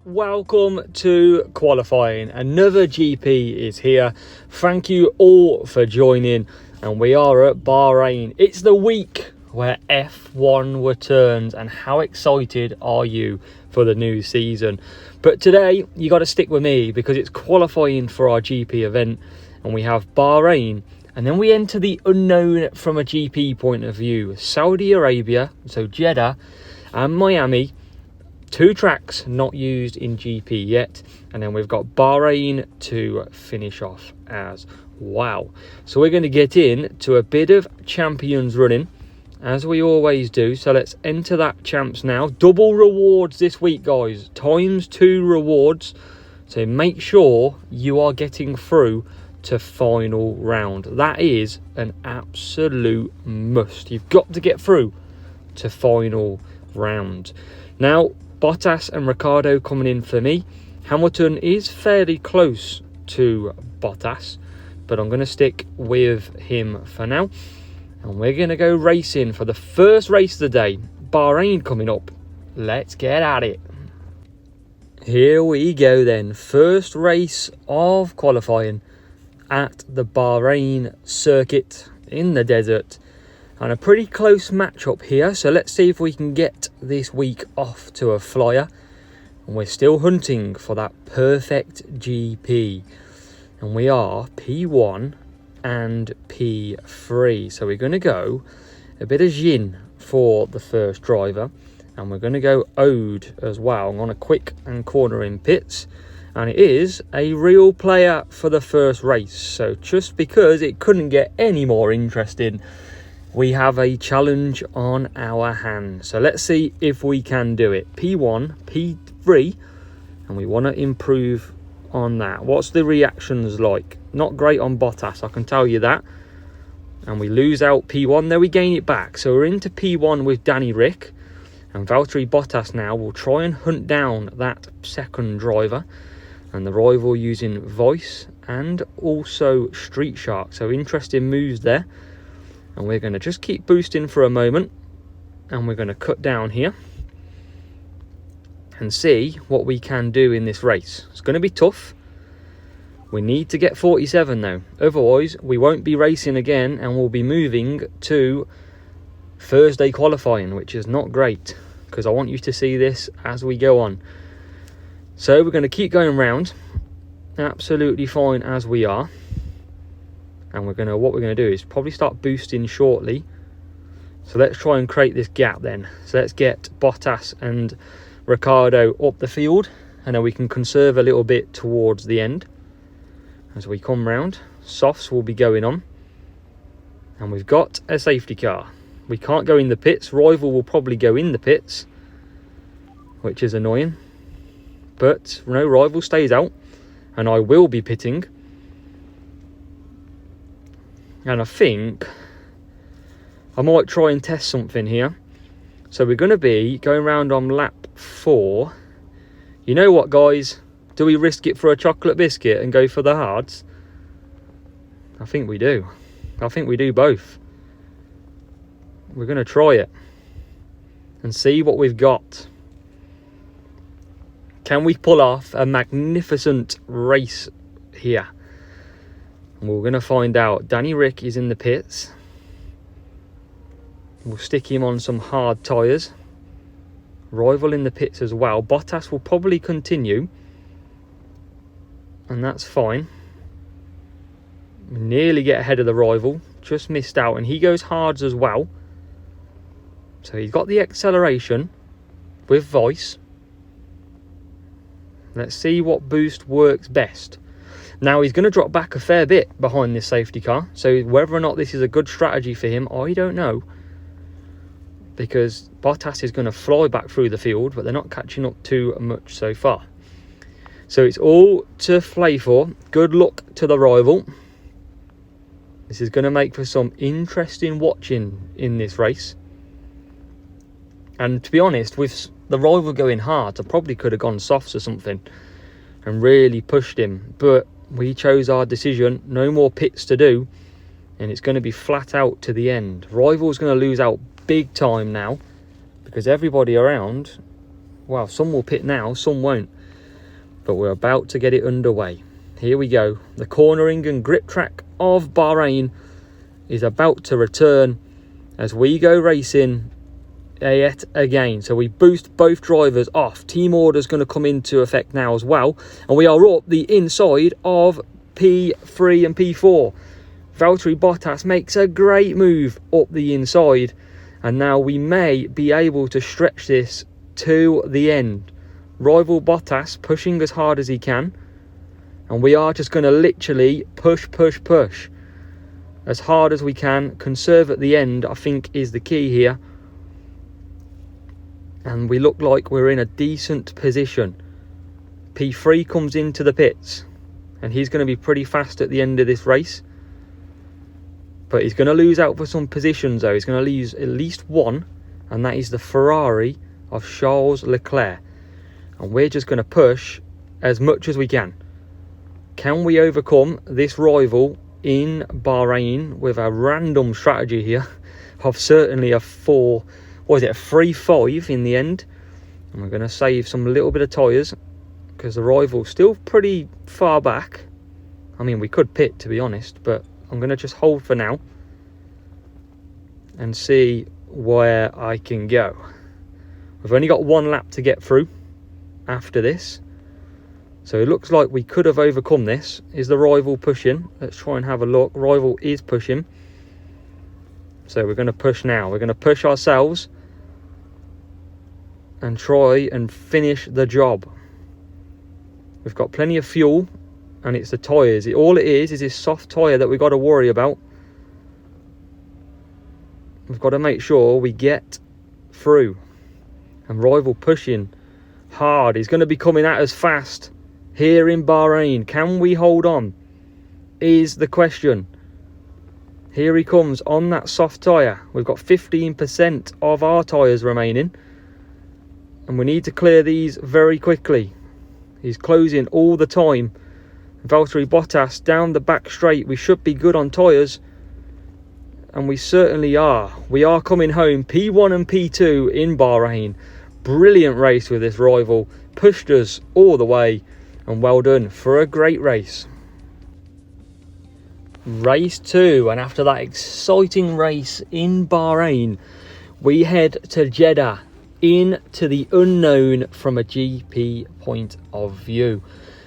Welcome to qualifying. Another GP is here. Thank you all for joining, and we are at Bahrain. It's the week where F1 returns, and how excited are you for the new season? But today you got to stick with me because it's qualifying for our GP event, and we have Bahrain, and then we enter the unknown from a GP point of view. Saudi Arabia, so Jeddah and Miami. Two tracks not used in GP yet, and then we've got Bahrain to finish off as well. So we're going to get in to a bit of champions running, as we always do. So let's enter that champs now. Double rewards this week, guys. ×2 rewards. So make sure you are getting through to final round. That is an absolute must. You've got to get through to final round. Now, Bottas and Ricciardo coming in for me. Hamilton is fairly close to Bottas, but I'm going to stick with him for now. And we're going to go racing for the first race of the day. Bahrain coming up. Let's get at it. Here we go then. First race of qualifying at the Bahrain circuit in the desert. And a pretty close matchup here, so let's see if we can get this week off to a flyer. And we're still hunting for that perfect GP. And we are P1 and P3. So we're going to go a bit of Jin for the first driver. And we're going to go Ode as well on a quick and cornering pits. And it is a real player for the first race. So just because it couldn't get any more interesting, we have a challenge on our hands. So let's see if we can do it. P1, P3, and we want to improve on that. What's the reactions like? Not great on Bottas, I can tell you that. And we lose out P1, then we gain it back. So we're into P1 with Danny Rick. And Valtteri Bottas now will try and hunt down that second driver. And the rival using Voice and also Street Shark. So interesting moves there. And we're going to just keep boosting for a moment. And we're going to cut down here. And see what we can do in this race. It's going to be tough. We need to get 47 though. Otherwise, we won't be racing again. And we'll be moving to Thursday qualifying, which is not great. Because I want you to see this as we go on. So we're going to keep going round. Absolutely fine as we are. And what we're going to do is probably start boosting shortly. So let's try and create this gap then. So let's get Bottas and Ricciardo up the field. And then we can conserve a little bit towards the end. As we come round, softs will be going on. And we've got a safety car. We can't go in the pits. Rival will probably go in the pits, which is annoying. But no, Rival stays out. And I will be pitting. And I think I might try and test something here. So we're going to be going around on lap 4. You know what, guys? Do we risk it for a chocolate biscuit and go for the hards? I think we do. I think we do both. We're going to try it and see what we've got. Can we pull off a magnificent race here? And we're going to find out. Danny Rick is in the pits. We'll stick him on some hard tyres. Rival in the pits as well. Bottas will probably continue. And that's fine. We nearly get ahead of the rival. Just missed out. And he goes hards as well. So he's got the acceleration with Voice. Let's see what boost works best. Now he's going to drop back a fair bit behind this safety car. So whether or not this is a good strategy for him, I don't know. Because Bottas is going to fly back through the field, but they're not catching up too much so far. So it's all to play for. Good luck to the rival. This is going to make for some interesting watching in this race. And to be honest, with the rival going hard, I probably could have gone softs or something and really pushed him. But we chose our decision. No more pits to do. And it's going to be flat out to the end. Rival's going to lose out big time now. Because everybody around, well, some will pit now, some won't. but we're about to get it underway. Here we go. The cornering and grip track of Bahrain is about to return as we go racing yet again. So we boost both drivers off. Team order is going to come into effect now as well, and we are up the inside of P3 and P4. Valtteri Bottas makes a great move up the inside, and now we may be able to stretch this to the end. Rival Bottas pushing as hard as he can, and we are just going to literally push as hard as we can. Conserve at the end, I think, is the key here. And we look like we're in a decent position. P3 comes into the pits, and he's going to be pretty fast at the end of this race. But he's going to lose out for some positions though. He's going to lose at least one, and that is the Ferrari of Charles Leclerc. And we're just going to push as much as we can. Can we overcome this rival in Bahrain with a random strategy here of certainly a 3-5 in the end? And we're going to save some little bit of tyres because the rival's still pretty far back. I mean, we could pit, to be honest, but I'm going to just hold for now and see where I can go. We've only got one lap to get through after this, so it looks like we could have overcome this. Is the rival pushing? Let's try and have a look. Rival is pushing, so we're going to push now. We're going to push ourselves and try and finish the job. We've got plenty of fuel, and it's the tyres. All it is this soft tyre that we've got to worry about. We've got to make sure we get through. And rival pushing hard. He's going to be coming at us fast here in Bahrain. Can we hold on? Is the question. Here he comes on that soft tyre. We've got 15% of our tyres remaining, and we need to clear these very quickly. He's closing all the time. Valtteri Bottas down the back straight. We should be good on tyres, and we certainly are. We are coming home. P1 and P2 in Bahrain. Brilliant race with this rival. Pushed us all the way, and well done for a great race. Race 2, and after that exciting race in Bahrain, we head to Jeddah, into the unknown from a GP point of view.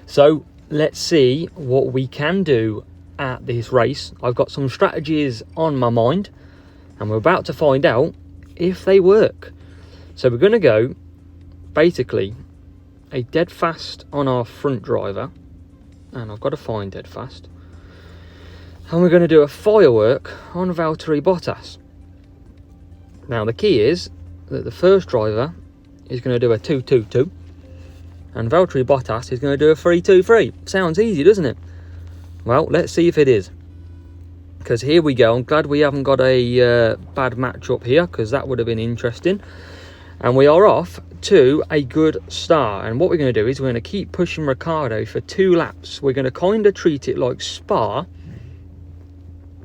So let's see what we can do at this race. I've got some strategies on my mind, and we're about to find out if they work. So we're going to go basically a dead fast on our front driver, and I've got to find dead fast, and we're going to do a firework on Valtteri Bottas. Now the key is that the first driver is going to do a 2-2-2, and Valtteri Bottas is going to do a 3-2-3. Sounds easy, doesn't it? Well, let's see if it is. Because here we go. I'm glad we haven't got a bad matchup here, because that would have been interesting. And we are off to a good start. And what we're going to do is we're going to keep pushing Ricciardo for 2 laps. We're going to kind of treat it like Spa,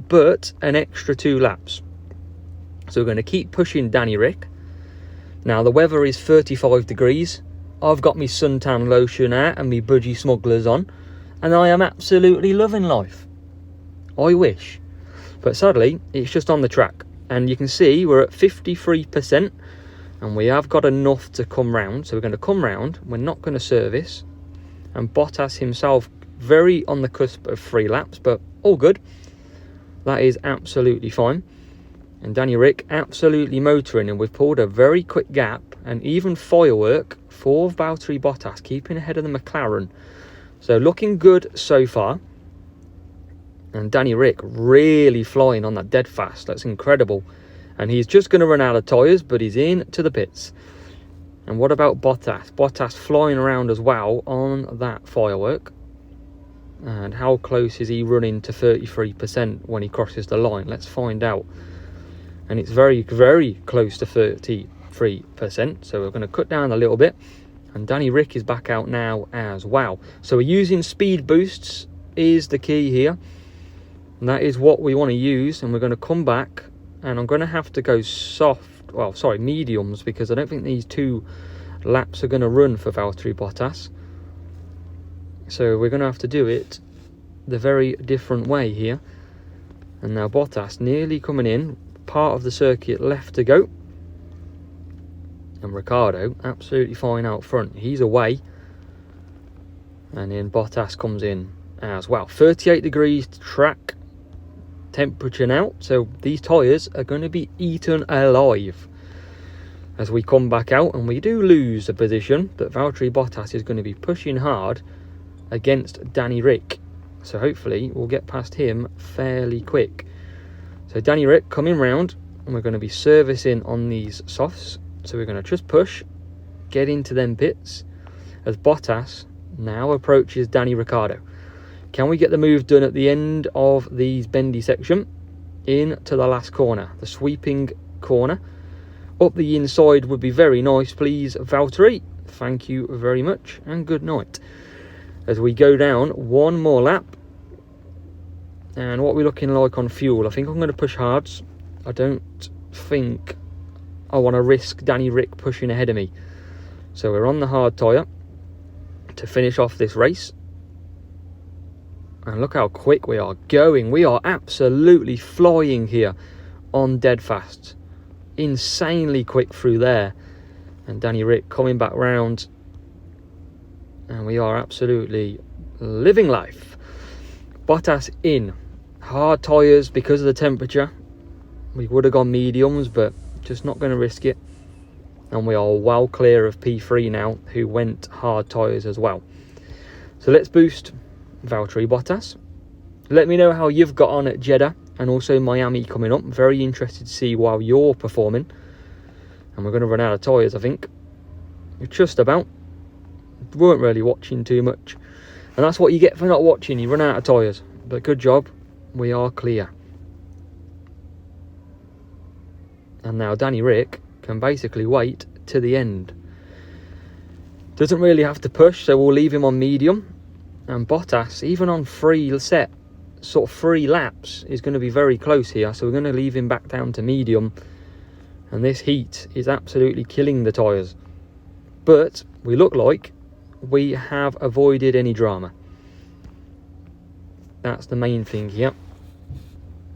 but an extra 2 laps. So we're going to keep pushing Danny Rick. Now the weather is 35 degrees. I've got my suntan lotion out and my budgie smugglers on, and I am absolutely loving life. I wish. But sadly, it's just on the track, and you can see we're at 53%, and we have got enough to come round. So we're going to come round, we're not going to service, and Bottas himself very on the cusp of 3 laps, but all good. That is absolutely fine. And Danny Rick absolutely motoring, and we've pulled a very quick gap, and even firework for Valtteri Bottas, keeping ahead of the McLaren. So looking good so far. And Danny Rick really flying on that dead fast. That's incredible. And he's just going to run out of tyres, but he's in to the pits. And what about Bottas? Bottas flying around as well on that firework. And how close is he running to 33% when he crosses the line? Let's find out. And it's very, very close to 33%. So we're going to cut down a little bit. And Danny Rick is back out now as well. So we're using speed boosts is the key here. And that is what we want to use. And we're going to come back. And I'm going to have to go mediums, because I don't think these 2 laps are going to run for Valtteri Bottas. So we're going to have to do it the very different way here. And now Bottas nearly coming in, part of the circuit left to go. And Ricciardo absolutely fine out front. He's away. And then Bottas comes in as well. 38 degrees track temperature now. So these tyres are going to be eaten alive as we come back out. And we do lose a position, but Valtteri Bottas is going to be pushing hard against Danny Ric. So hopefully we'll get past him fairly quick. So Danny Ric coming round, and we're going to be servicing on these softs. So we're going to just push, get into them pits, as Bottas now approaches Danny Ricciardo. Can we get the move done at the end of these bendy section? Into the last corner, the sweeping corner. Up the inside would be very nice, please, Valtteri. Thank you very much, and good night. As we go down one more lap. And what we're looking like on fuel, I think I'm going to push hards. I don't think I want to risk Danny Ric pushing ahead of me. So we're on the hard tyre to finish off this race. And look how quick we are going. We are absolutely flying here on dead fast. Insanely quick through there. And Danny Ric coming back round. And we are absolutely living life. Bottas in. Hard tyres because of the temperature. We would have gone mediums, but just not going to risk it. And we are well clear of P3 now, who went hard tyres as well. So let's boost Valtteri Bottas. Let me know how you've got on at Jeddah and also Miami coming up. Very interested to see how you're performing. And we're going to run out of tyres, I think. Just about. Weren't really watching too much. And that's what you get for not watching. You run out of tyres. But good job. We are clear. And now Danny Ric can basically wait to the end. Doesn't really have to push, so we'll leave him on medium. And Bottas, even on three laps, is going to be very close here. So we're going to leave him back down to medium. And this heat is absolutely killing the tyres. But we look like we have avoided any drama. That's the main thing here.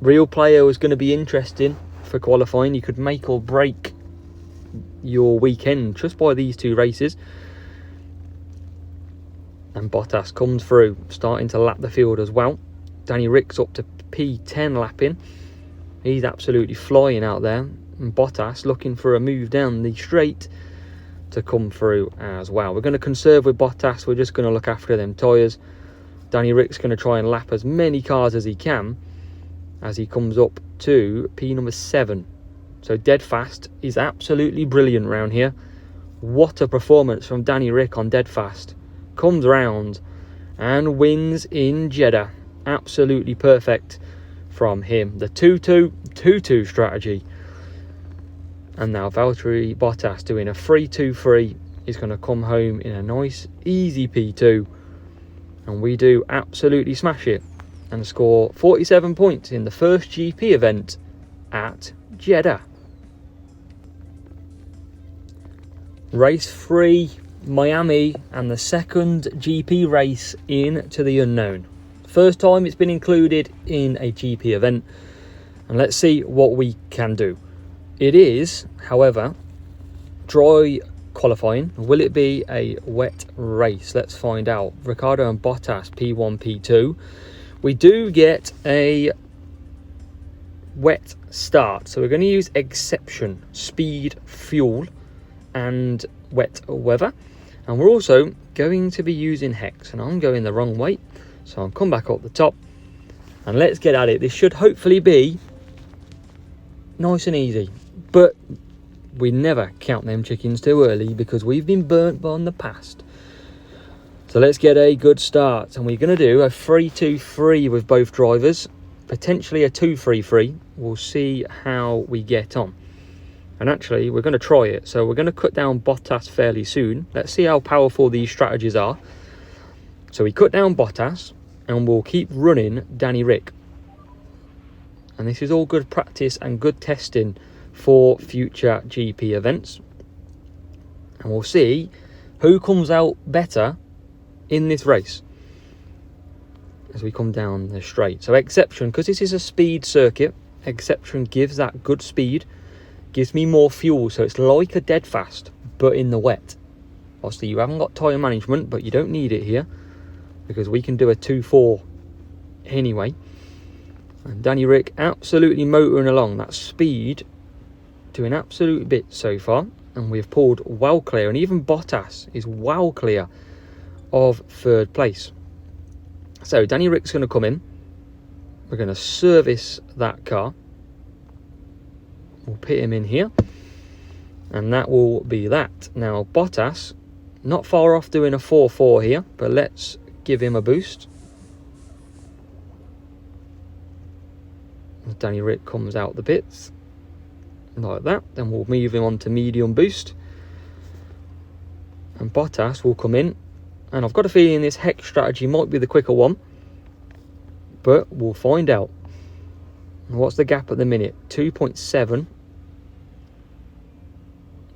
Real player was going to be interesting for qualifying. You could make or break your weekend just by these two races. And Bottas comes through, starting to lap the field as well. Danny Ric's up to P10 lapping. He's absolutely flying out there. And Bottas looking for a move down the straight to come through as well. We're going to conserve with Bottas. We're just going to look after them tyres. Danny Ric's going to try and lap as many cars as he can as he comes up to P number 7. So dead fast is absolutely brilliant round here. What a performance from Danny Ric on dead fast. Comes round and wins in Jeddah. Absolutely perfect from him. The 2-2 strategy. And now Valtteri Bottas doing a 3-2-3 is going to come home in a nice easy P2. And we do absolutely smash it and score 47 points in the first GP event at Jeddah. Race 3, Miami, and the second GP race into the unknown. First time it's been included in a GP event, and let's see what we can do. It is, however, dry qualifying. Will it be a wet race? Let's find out. Ricciardo and Bottas, P1, P2. We do get a wet start, so we're going to use exception, speed, fuel, and wet weather. And we're also going to be using hex, and I'm going the wrong way, so I'll come back up the top and let's get at it. This should hopefully be nice and easy, but we never count them chickens too early because we've been burnt by in the past. So let's get a good start, and we're going to do a 3-2-3 with both drivers, potentially a 2-3-3. We'll see how we get on. And actually, we're going to try it. So we're going to cut down Bottas fairly soon. Let's see how powerful these strategies are. So we cut down Bottas, and we'll keep running Danny Ric. And this is all good practice and good testing for future GP events. And we'll see who comes out better in this race. as we come down the straight. So exception, because this is a speed circuit, exception gives that good speed, gives me more fuel, so it's like a dead fast but in the wet. Obviously you haven't got tyre management, but you don't need it here because we can do a 2.4 anyway. And Danny Rick absolutely motoring along that speed, doing absolute bits so far, and we've pulled well clear, and even Bottas is well clear of third place. So Danny Rick's going to come in, we're going to service that car, we'll pit him in here, and that will be that. Now Bottas, not far off doing a 4.4 here, but let's give him a boost. As Danny Rick comes out the pits, like that, then we'll move him on to medium boost. And Bottas will come in, and I've got a feeling this hex strategy might be the quicker one, but we'll find out. What's the gap at the minute? 2.7.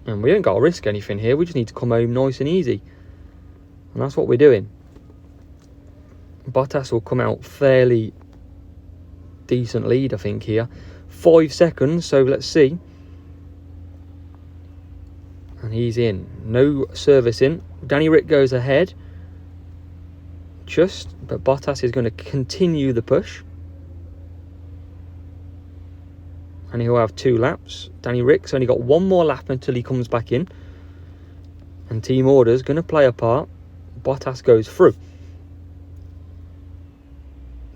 And we ain't got to risk anything here, we just need to come home nice and easy, and that's what we're doing. Bottas will come out fairly decent lead, I think, here. 5 seconds, so let's see. And he's in. No servicing. Danny Rick goes ahead. But Bottas is going to continue the push. And he'll have 2 laps. Danny Rick's only got 1 more lap until he comes back in. And team order's going to play a part. Bottas goes through.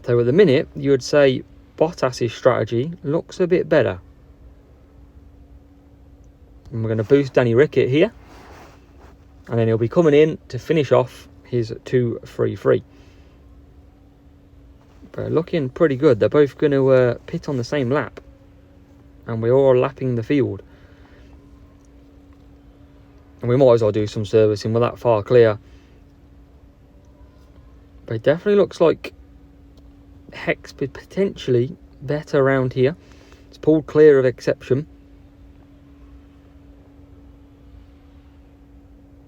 So at the minute, you would say Bottas's strategy looks a bit better. And we're going to boost Danny Rickett here, and then he'll be coming in to finish off his 2.33. But looking pretty good. They're both going to pit on the same lap, and we're all lapping the field. And we might as well do some servicing. We're that far clear. But it definitely looks like hex potentially better around here. It's pulled clear of exception.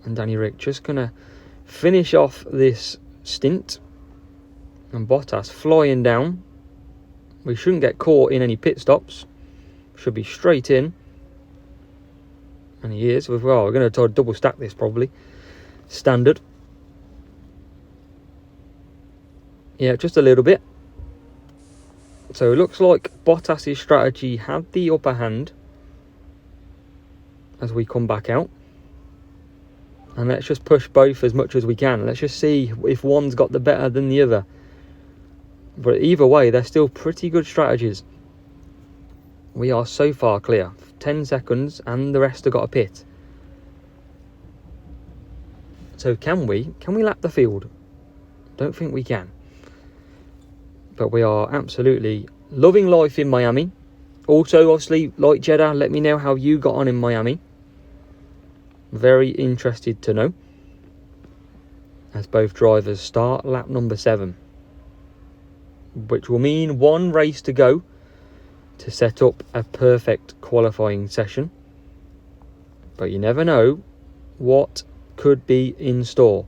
And Danny Rick just going to finish off this stint. And Bottas flying down. We shouldn't get caught in any pit stops. Should be straight in. And he is. Well, we're going to try to double stack this probably. Standard. Yeah, just a little bit. So it looks like Bottas' strategy had the upper hand as we come back out. And let's just push both as much as we can. Let's just see if one's got the better than the other. But either way, they're still pretty good strategies. We are so far clear. 10 seconds and the rest have got a pit. So can we lap the field? Don't think we can. But we are absolutely loving life in Miami. Also, obviously, like Jeddah, let me know how you got on in Miami. Very interested to know. As both drivers start lap number 7. Which will mean 1 race to go to set up a perfect qualifying session. But you never know what could be in store.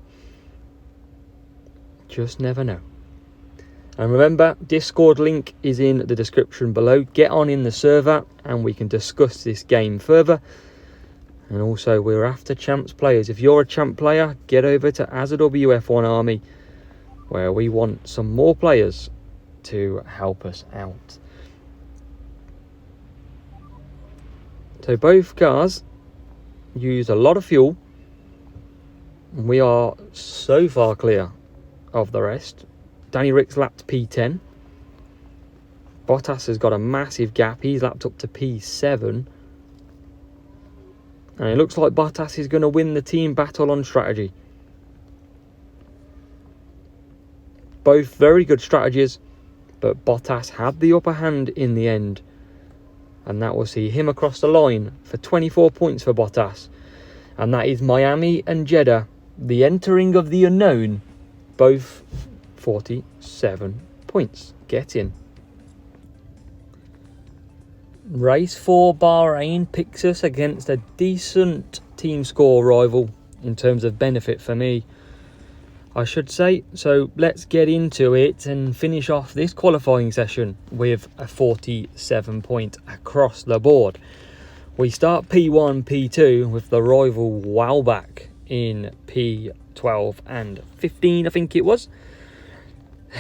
Just never know. And remember, Discord link is in the description below. Get on in the server and we can discuss this game further. And also, we're after champs players. If you're a champ player, get over to AZWF1 Army, where we want some more players to help us out. So both cars use a lot of fuel. And we are so far clear of the rest. Danny Rick's lapped P10. Bottas has got a massive gap. He's lapped up to P7. And it looks like Bottas is going to win the team battle on strategy. Both very good strategies, but Bottas had the upper hand in the end. And that will see him across the line for 24 points for Bottas. And that is Miami and Jeddah, the entering of the unknown, both 47 points. Get in. Race 4 Bahrain picks us against a decent team score rival in terms of benefit for me. I should say. So let's get into it and finish off this qualifying session with a 47 point across the board. We start P1, P2 with the rival Wowback in P12 and 15, I think it was.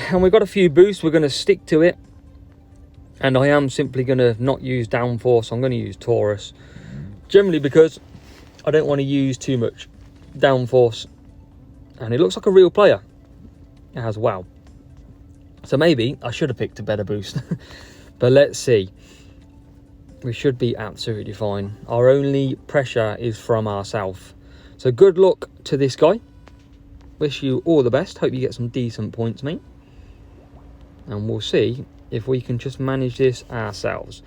And we've got a few boosts. We're going to stick to it. And I am simply going to not use downforce. I'm going to use Taurus. Generally because I don't want to use too much downforce. And it looks like a real player as well. So maybe I should have picked a better boost. But let's see. We should be absolutely fine. Our only pressure is from ourselves. So good luck to this guy. Wish you all the best. Hope you get some decent points, mate. And we'll see if we can just manage this ourselves.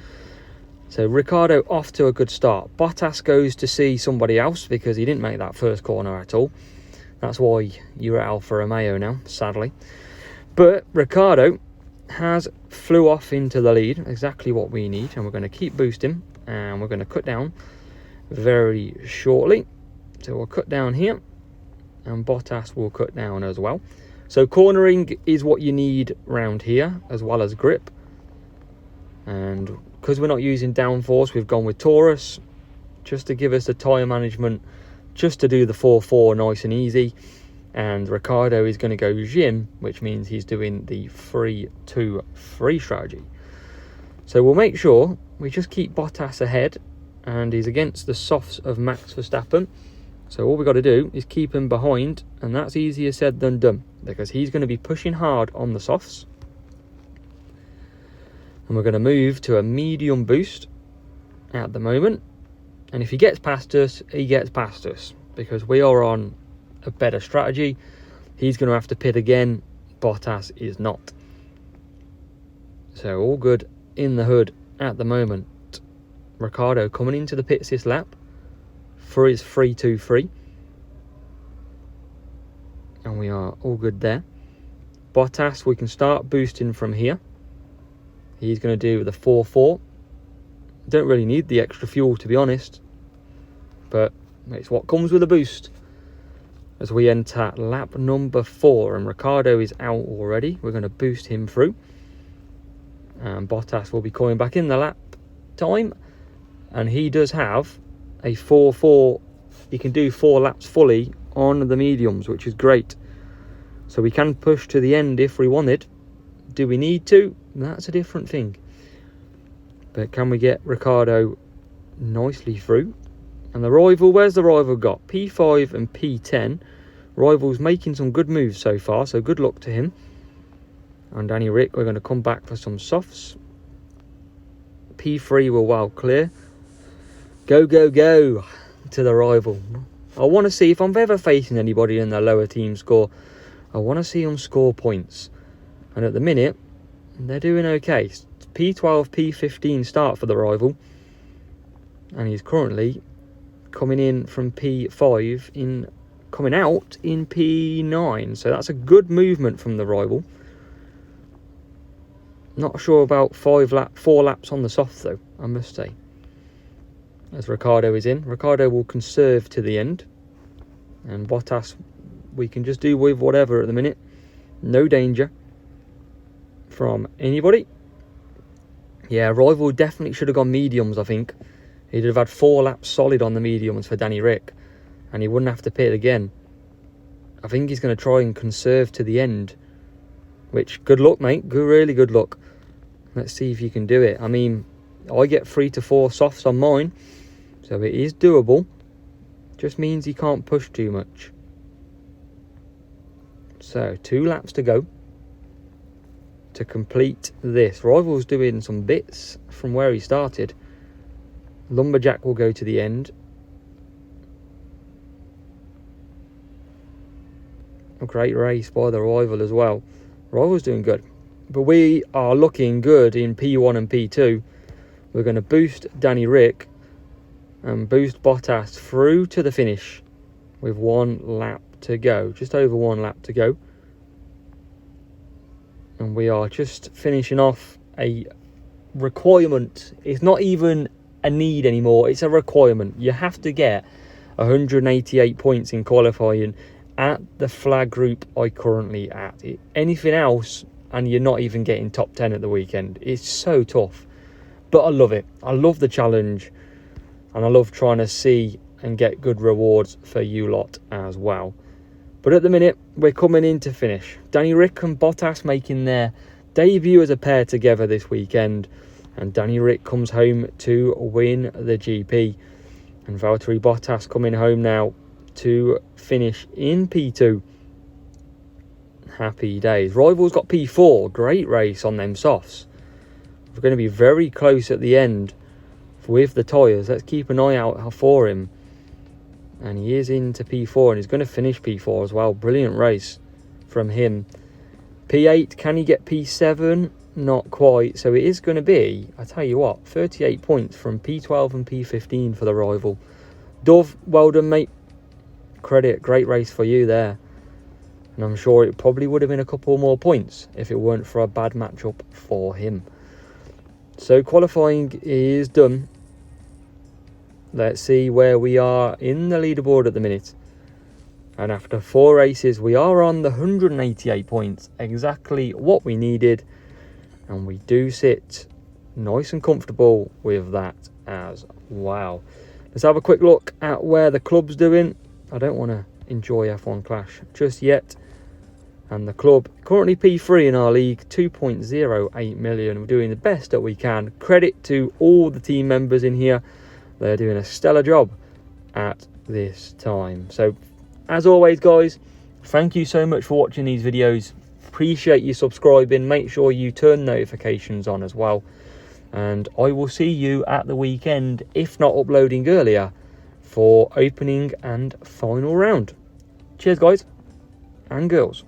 So Ricciardo off to a good start. Bottas goes to see somebody else because he didn't make that first corner at all. That's why you're at Alfa Romeo now, sadly. But Ricciardo has flew off into the lead, exactly what we need. And we're going to keep boosting. And we're going to cut down very shortly. So we'll cut down here. And Bottas will cut down as well. So cornering is what you need around here, as well as grip. And because we're not using downforce, we've gone with Taurus, just to give us the tyre management, just to do the 4-4 nice and easy. And Ricciardo is going to go Jim, which means he's doing the 3-2-3 strategy. So we'll make sure we just keep Bottas ahead, and he's against the softs of Max Verstappen. So all we've got to do is keep him behind, and that's easier said than done, because he's going to be pushing hard on the softs. And we're going to move to a medium boost at the moment. And if he gets past us, he gets past us, because we are on a better strategy. He's going to have to pit again. Bottas is not. So all good in the hood at the moment. Ricciardo coming into the pits this lap for his 3-2-3. And we are all good there. Bottas, we can start boosting from here. He's going to do the 4-4. Don't really need the extra fuel, to be honest. But it's what comes with a boost. As we enter lap number 4. And Ricciardo is out already. We're going to boost him through. And Bottas will be coming back in the lap time. And he does have a 4-4. He can do 4 laps fully on the mediums, which is great. So we can push to the end if we wanted. Do we need to? That's a different thing. But can we get Ricciardo nicely through? And the rival, where's the rival got? P5 and P10. Rival's making some good moves so far, so good luck to him. And Danny Rick, we're going to come back for some softs. P3 will well clear. Go, go, go to the rival. I want to see if I'm ever facing anybody in the lower team score. I want to see them score points. And at the minute, they're doing okay. P12, P15 start for the rival. And he's currently coming in from P5 coming out in P9. So that's a good movement from the rival. Not sure about 4 laps on the soft though, I must say. As Ricciardo is in. Ricciardo will conserve to the end. And Bottas, we can just do with whatever at the minute. No danger from anybody. Yeah, rival definitely should have gone mediums, I think. He'd have had 4 laps solid on the mediums for Danny Rick. And he wouldn't have to pit again. I think he's going to try and conserve to the end. Which, good luck, mate. Really good luck. Let's see if you can do it. I mean, I get 3 to 4 softs on mine. So it is doable. Just means he can't push too much. So 2 laps to go to complete this. Rival's doing some bits from where he started. Lumberjack will go to the end. A great race by the rival as well. Rival's doing good. But we are looking good in P1 and P2. We're going to boost Danny Rick and boost Bottas through to the finish with 1 lap to go. Just over 1 lap to go. And we are just finishing off a requirement. It's not even a need anymore. It's a requirement. You have to get 188 points in qualifying at the flag group I currently at. Anything else and you're not even getting top 10 at the weekend. It's so tough. But I love it. I love the challenge. And I love trying to see and get good rewards for you lot as well. But at the minute, we're coming in to finish. Danny Rick and Bottas making their debut as a pair together this weekend. And Danny Rick comes home to win the GP. And Valtteri Bottas coming home now to finish in P2. Happy days. Rivals got P4. Great race on them softs. We're going to be very close at the end with the tyres. Let's keep an eye out for him. And he is into P4 and he's going to finish P4 as well. Brilliant race from him. P8, can he get P7? Not quite. So it is going to be, I tell you what, 38 points from P12 and P15 for the rival. Dove, well done, mate. Credit, great race for you there. And I'm sure it probably would have been a couple more points if it weren't for a bad matchup for him. So qualifying is done. Let's see where we are in the leaderboard at the minute. And after 4 races, we are on the 188 points. Exactly what we needed. And we do sit nice and comfortable with that as well. Let's have a quick look at where the club's doing. I don't want to enjoy F1 Clash just yet. And the club, currently P3 in our league, 2.08 million. We're doing the best that we can. Credit to all the team members in here. They're doing a stellar job at this time. So, as always, guys, thank you so much for watching these videos. Appreciate you subscribing. Make sure you turn notifications on as well. And I will see you at the weekend, if not uploading earlier, for opening and final round. Cheers, guys and girls.